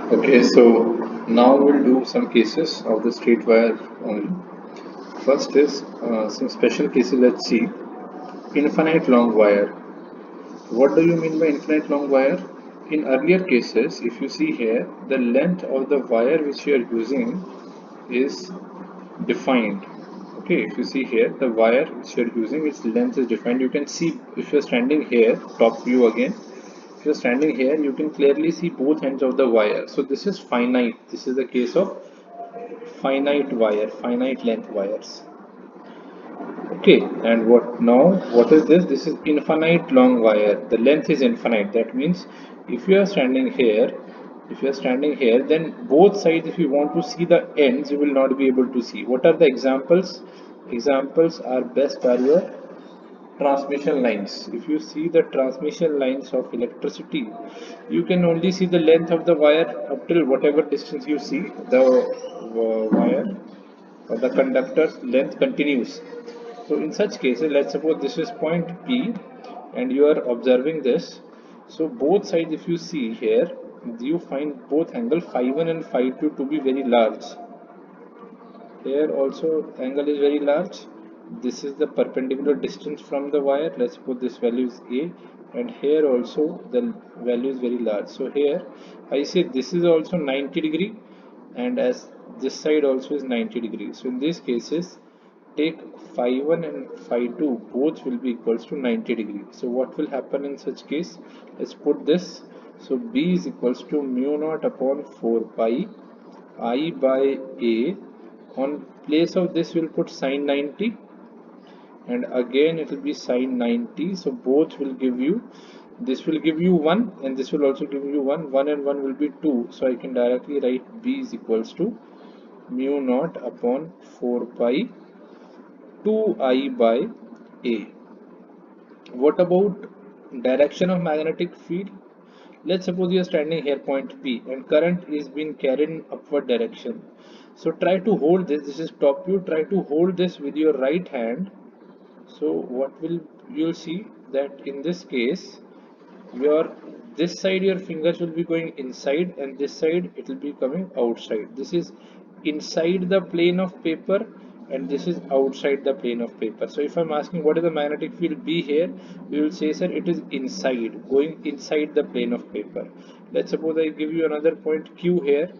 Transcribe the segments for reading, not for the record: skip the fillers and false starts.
Okay, so now we'll do some cases of the straight wire only. First is some special cases. Let's see. Infinite long wire. What do you mean by infinite long wire? In earlier cases, if you see here, the length of the wire which you are using is defined. Okay, if you see here, the wire which you are using, its length is defined. You can see if you are standing here, top view again. If you're standing here, you can clearly see both ends of the wire. So this is finite. This is the case of finite wire, finite length wires. Okay, and what is this? This is infinite long wire. The length is infinite. That means if you are standing here, then both sides, if you want to see the ends, you will not be able to see. What are the examples? Examples are best are your transmission lines. If you see the transmission lines of electricity, you can only see the length of the wire up till whatever distance you see. The wire or the conductor's length continues. So in such cases, let's suppose this is point P and you are observing this. So both sides, if you see here, you find both angle phi 1 and phi 2 to be very large. Here also angle is very large. This is the perpendicular distance from the wire. Let's suppose this value is A, and here also the value is very large. So here I say this is also 90 degree, and as this side also is 90 degrees. So in these cases, take phi 1 and phi 2, both will be equals to 90 degree. So what will happen in such case? Let's put this. So B is equals to mu naught upon 4 pi I by A. On place of this we'll put sine 90, and again it will be sine 90. So both will give you, this will give you 1 and this will also give you 1. 1 and 1 will be 2. So I can directly write B is equals to mu naught upon 4 pi 2I by A. What about direction of magnetic field? Let's suppose you are standing here point P and current is being carried in upward direction. So try to hold this. This is top view. Try to hold this with your right hand. So what will you'll see that in this case, your this side your fingers will be going inside and this side it will be coming outside. This is inside the plane of paper and this is outside the plane of paper. So if I'm asking what is the magnetic field B here, we will say, sir, it is inside, going inside the plane of paper. Let's suppose I give you another point Q here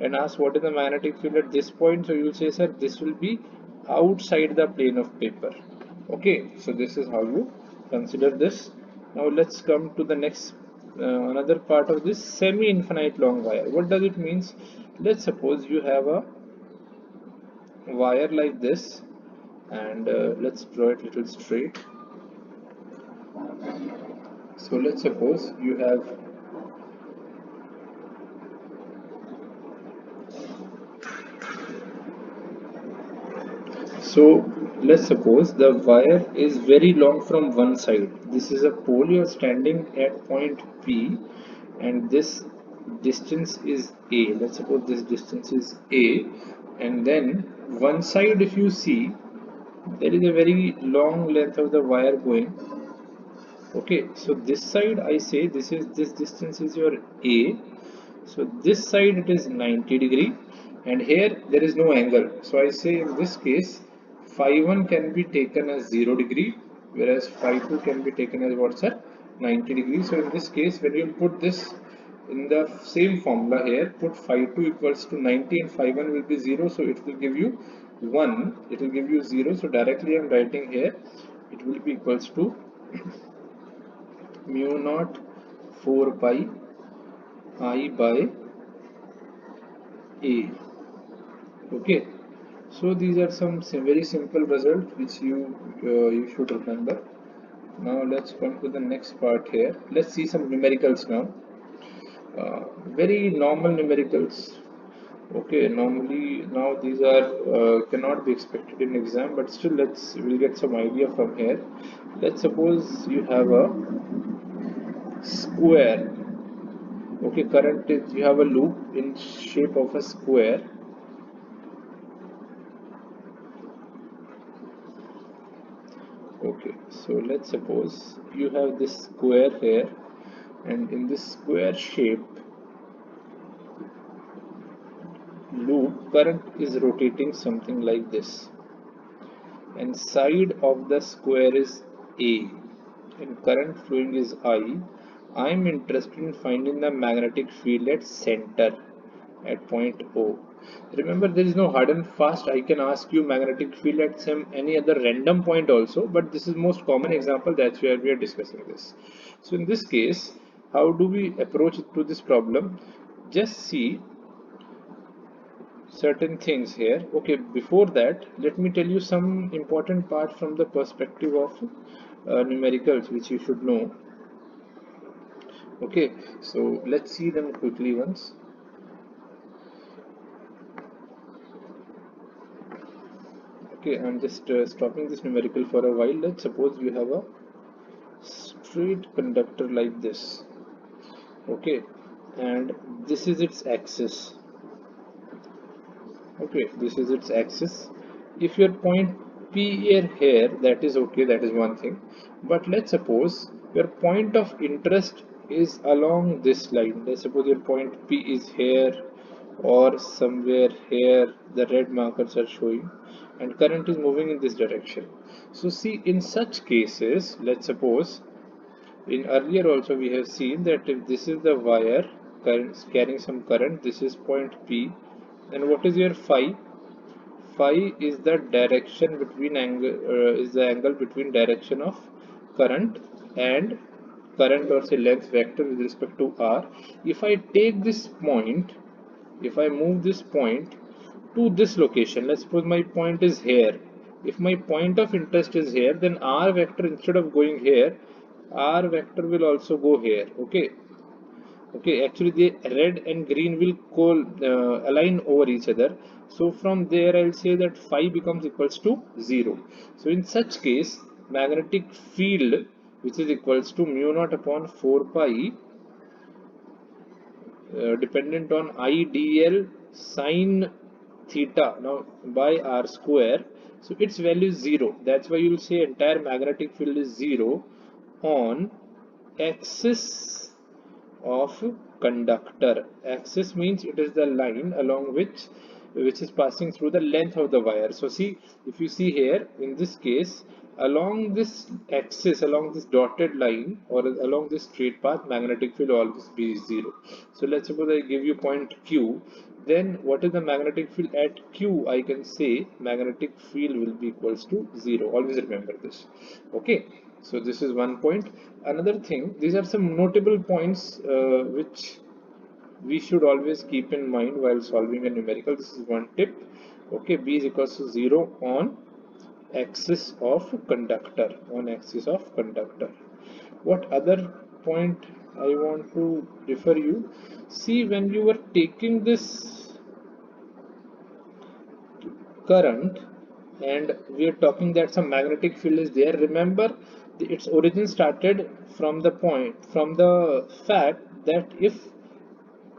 and ask what is the magnetic field at this point. So you will say, sir, this will be outside the plane of paper. Okay, so this is how you consider this. Now let's come to the next another part of this semi-infinite long wire. What does it means? Let's suppose you have a wire like this, and let's draw it a little straight. So let's suppose you have so let's suppose the wire is very long from one side. This is a pole. You are standing at point P and this distance is A. Let's suppose this distance is A, and then one side, if you see, there is a very long length of the wire going. Okay, so this side I say this distance is your A. So this side it is 90 degree, and here there is no angle. So I say in this case phi 1 can be taken as 0 degree, whereas phi 2 can be taken as what's that 90 degree. So in this case, when you put this in the same formula here, put phi 2 equals to 90 and phi 1 will be 0, so it will give you 1, it will give you 0. So directly I am writing here it will be equals to mu naught 4 pi I by A. Okay, so these are some very simple results which you should remember. Now let's come to the next part here. Let's see some numericals now. Very normal numericals. Okay, normally now these are cannot be expected in exam, but still we'll get some idea from here. Let's suppose you have a square. Okay, current is, you have a loop in shape of a square. Okay, so let's suppose you have this square here, and in this square shape loop, current is rotating something like this, and side of the square is A, and current flowing is I. I'm interested in finding the magnetic field at center at point O. Remember, there is no hard and fast. I can ask you magnetic field at some any other random point also, but this is most common example. That's where we are discussing this. So in this case, how do we approach to this problem? Just see certain things here. Okay, before that, let me tell you some important part from the perspective of numericals, which you should know. Okay, so let's see them quickly once. Okay, I'm just stopping this numerical for a while. Let's suppose you have a straight conductor like this. Okay, and this is its axis. Okay, this is its axis. If your point P here, that is okay, that is one thing. But let's suppose your point of interest is along this line. Let's suppose your point P is here or somewhere here, the red markers are showing, and current is moving in this direction. So see, in such cases, let's suppose in earlier also we have seen that if this is the wire current carrying some current, this is point P, then what is your phi? Phi is the direction between angle, is the angle between direction of current and current, or say length vector with respect to r. If I take this point, if I move this point to this location, let's suppose my point is here. If my point of interest is here, then r vector, instead of going here, r vector will also go here. Okay, okay, actually the red and green will align over each other. So from there I'll say that phi becomes equals to 0. So in such case, magnetic field, which is equals to mu naught upon 4 pi dependent on idl sine theta now by r square, so its value is 0. That's why you'll say entire magnetic field is 0 on axis of conductor. Axis means it is the line along which is passing through the length of the wire. So see, if you see here, in this case, along this axis, along this dotted line or along this straight path, magnetic field will always be 0. So let's suppose I give you point Q, then what is the magnetic field at Q? I can say magnetic field will be equals to 0. Always remember this. Okay, so this is one point. Another thing, these are some notable points which we should always keep in mind while solving a numerical. This is one tip. Okay, B is equals to 0 on axis of conductor, on axis of conductor. What other point I want to refer you? See, when you were taking this current and we are talking that some magnetic field is there, remember its origin started from the point, from the fact that if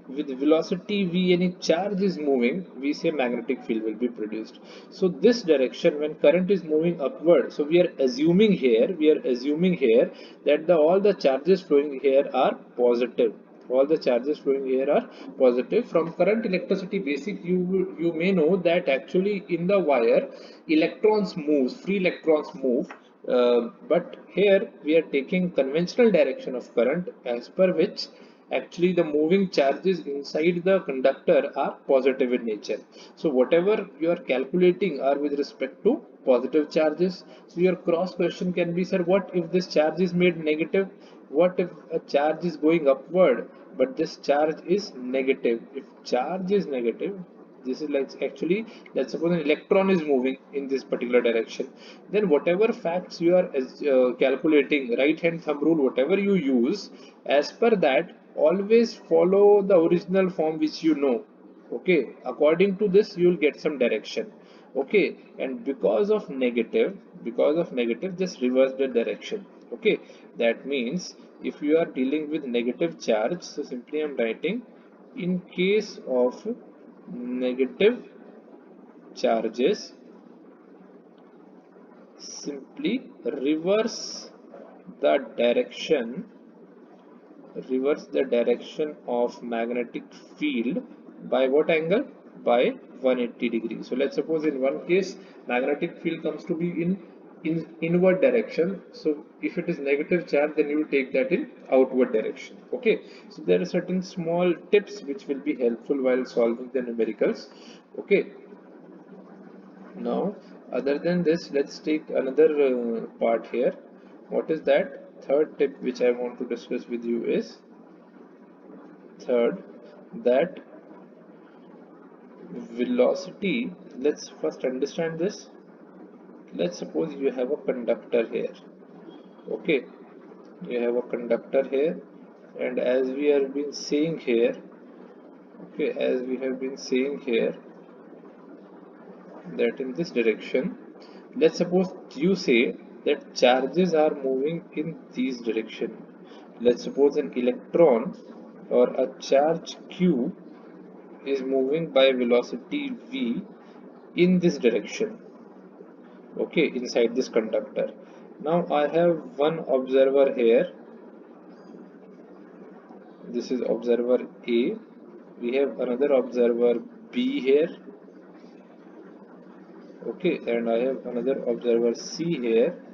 with velocity v any charge is moving, we say magnetic field will be produced. So this direction, when current is moving upward, so we are assuming here that all the charges flowing here are positive. All the charges flowing here are positive. From current electricity basic, you may know that actually in the wire electrons moves, free electrons move, but here we are taking conventional direction of current, as per which actually the moving charges inside the conductor are positive in nature. So whatever you are calculating are with respect to positive charges. So your cross question can be, sir, what if this charge is made negative? What if a charge is going upward but this charge is negative? If charge is negative, this is like, actually, let's suppose an electron is moving in this particular direction, then whatever facts you are calculating, right hand thumb rule, whatever you use, as per that always follow the original form which you know. Okay, according to this you will get some direction. Okay, and because of negative just reverse the direction. Okay, that means if you are dealing with negative charge, so simply I'm writing, in case of negative charges, simply reverse the direction of magnetic field by what angle? by 180 degrees. So let's suppose in one case magnetic field comes to be in inward direction. So if it is negative charge, then you will take that in outward direction. Okay, so there are certain small tips which will be helpful while solving the numericals. Okay, now other than this, let's take another part here. What is that? Third tip which I want to discuss with you is third, that velocity. Let's first understand this. Let's suppose you have a conductor here. Okay, you have a conductor here, and as we have been saying here, okay, as we have been saying here, that in this direction, let's suppose you say that charges are moving in this direction. Let's suppose an electron or a charge q is moving by velocity v in this direction, okay, inside this conductor. Now I have one observer here. This is observer A. We have another observer B here, okay, and I have another observer C here.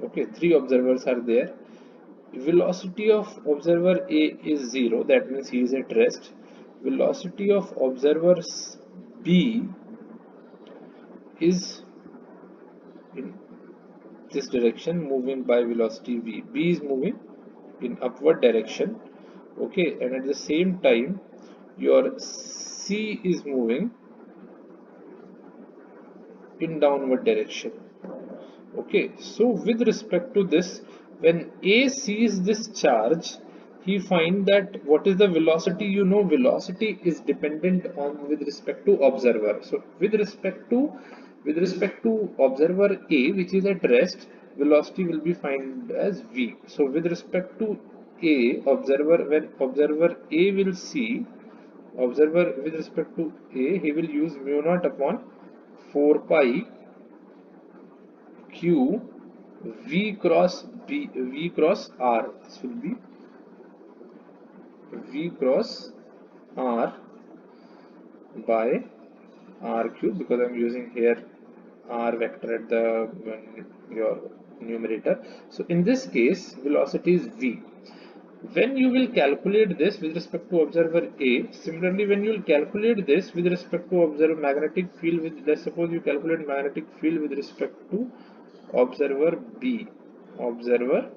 Okay, three observers are there. Velocity of observer A is 0, that means he is at rest. Velocity of observer B is in this direction, moving by velocity v. B is moving in upward direction, okay, and at the same time your C is moving in downward direction. Okay, so with respect to this, when A sees this charge, he find that what is the velocity. You know, velocity is dependent on with respect to observer. So with respect to observer A, which is at rest, velocity will be found as v. So with respect to A, observer, when observer A will see, observer with respect to A, he will use mu naught upon 4 pi q v cross b, v cross r. This will be v cross r by r cube, because I'm using here r vector at the your numerator. So in this case velocity is v. When you will calculate this with respect to observer A, similarly when you will calculate this with respect to observer magnetic field, with, let's suppose you calculate magnetic field with respect to observer B, observer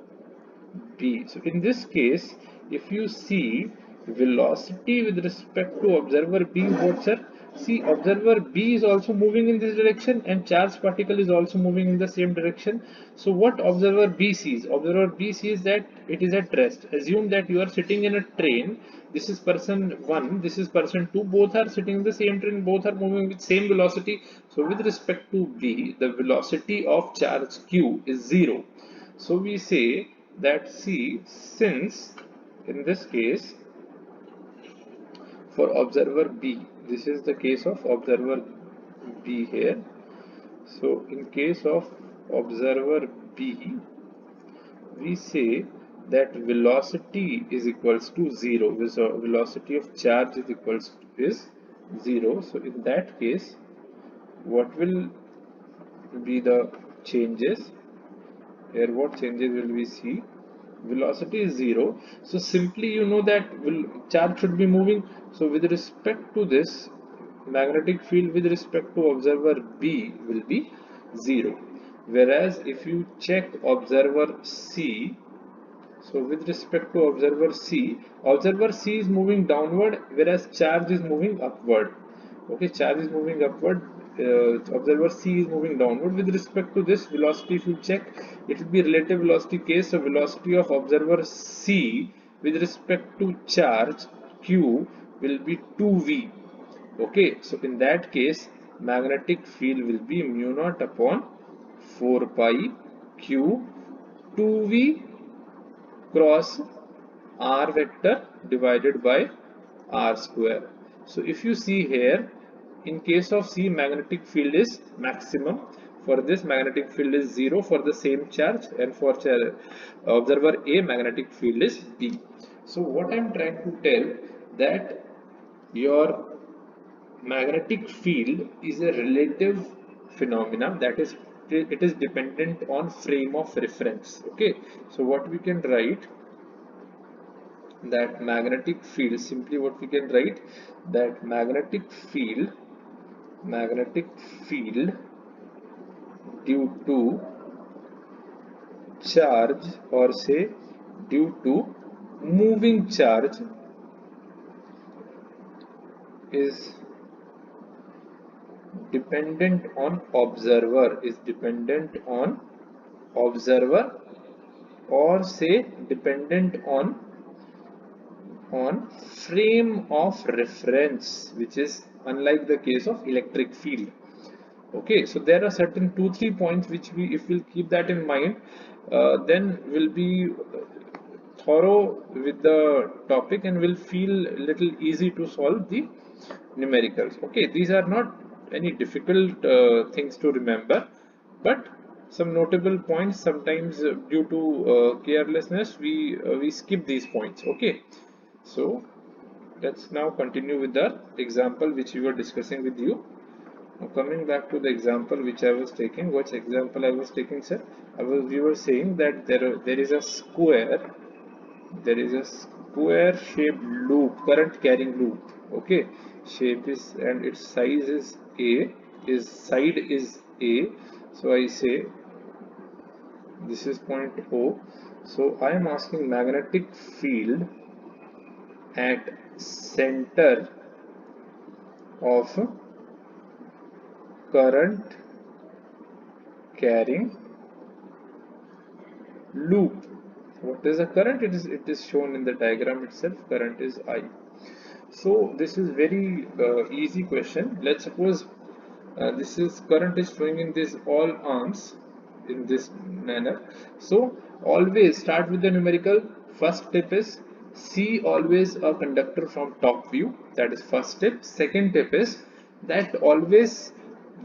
B. So in this case, if you see velocity with respect to observer B, what's it? See, observer B is also moving in this direction and charged particle is also moving in the same direction. So what observer B sees? Observer B sees that it is at rest. Assume that you are sitting in a train. This is person 1, this is person 2. Both are sitting in the same train, both are moving with same velocity. So with respect to B, the velocity of charge Q is 0. So we say that, see, since in this case for observer B, this is the case of observer B here. So in case of observer B, we say that velocity is equals to 0. So velocity of charge is equals to is 0. So in that case, what will be the changes? Here what changes will we see? Velocity is 0. So simply you know that charge should be moving. So with respect to this, magnetic field with respect to observer B will be 0. Whereas if you check observer C, so with respect to observer C is moving downward, whereas charge is moving upward. Okay, charge is moving upward, observer C is moving downward. With respect to this velocity, if you check, it will be relative velocity case. So velocity of observer C with respect to charge Q will be 2v. Okay, so in that case, magnetic field will be mu naught upon 4 pi Q 2v cross r vector divided by r square. So if you see here, in case of C, magnetic field is maximum. For this, magnetic field is 0 for the same charge, and for observer A, magnetic field is B. So what I am trying to tell, that your magnetic field is a relative phenomena, that is, it is dependent on frame of reference. Okay, so what we can write, that magnetic field, simply what we can write, that magnetic field due to charge, or say due to moving charge, is dependent on observer, or say dependent on frame of reference, which is unlike the case of electric field. Okay, so there are certain 2-3 points which we, if we'll keep that in mind, then we'll be thorough with the topic and will feel little easy to solve the numericals. Okay, these are not any difficult things to remember, but some notable points, sometimes due to carelessness we skip these points. Okay, so let's now continue with the example which we were discussing with you. Now coming back to the example which I was taking, which example I was taking, sir? We were saying that there is a square shaped loop, current carrying loop. Okay, shape is, and its size is a, is side is a. So I say this is point O. So I am asking magnetic field at center of current carrying loop. What is the current? It is shown in the diagram itself. Current is I. So this is very easy question. Let's suppose this is current is flowing in this all arms in this manner. So always start with the numerical. First tip is see always a conductor from top view. That is first tip. Second tip is that always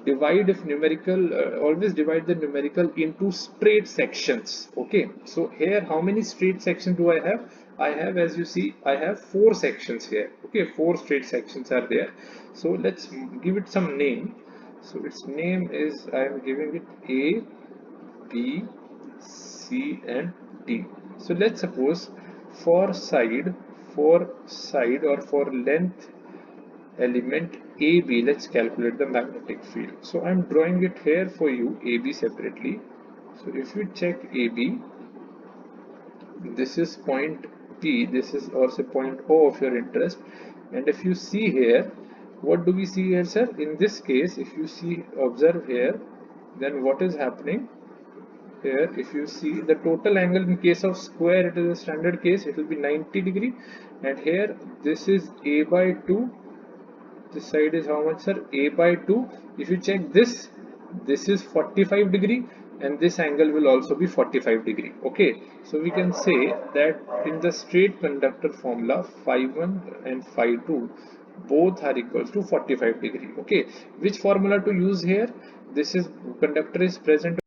always divide the numerical into straight sections. Okay, so here how many straight sections do I have? I have, as you see, I have 4 sections here. Okay, 4 straight sections are there. So let's give it some name. So its name is, I am giving it A, B, C and D. So let's suppose for side or for length element AB, let's calculate the magnetic field. So I'm drawing it here for you, AB separately. So if you check AB, this is point P, this is also point O of your interest. And if you see here, what do we see here, sir? In this case, if you see, observe here, then what is happening here? If you see the total angle, in case of square, it is a standard case, it will be 90 degree. And here, this is A by 2. This side is how much, sir? A by 2. If you check this is 45 degree, and this angle will also be 45 degree. Okay, so we can say that in the straight conductor formula, phi 1 and phi 2 both are equals to 45 degree. Okay, which formula to use here? This is, conductor is present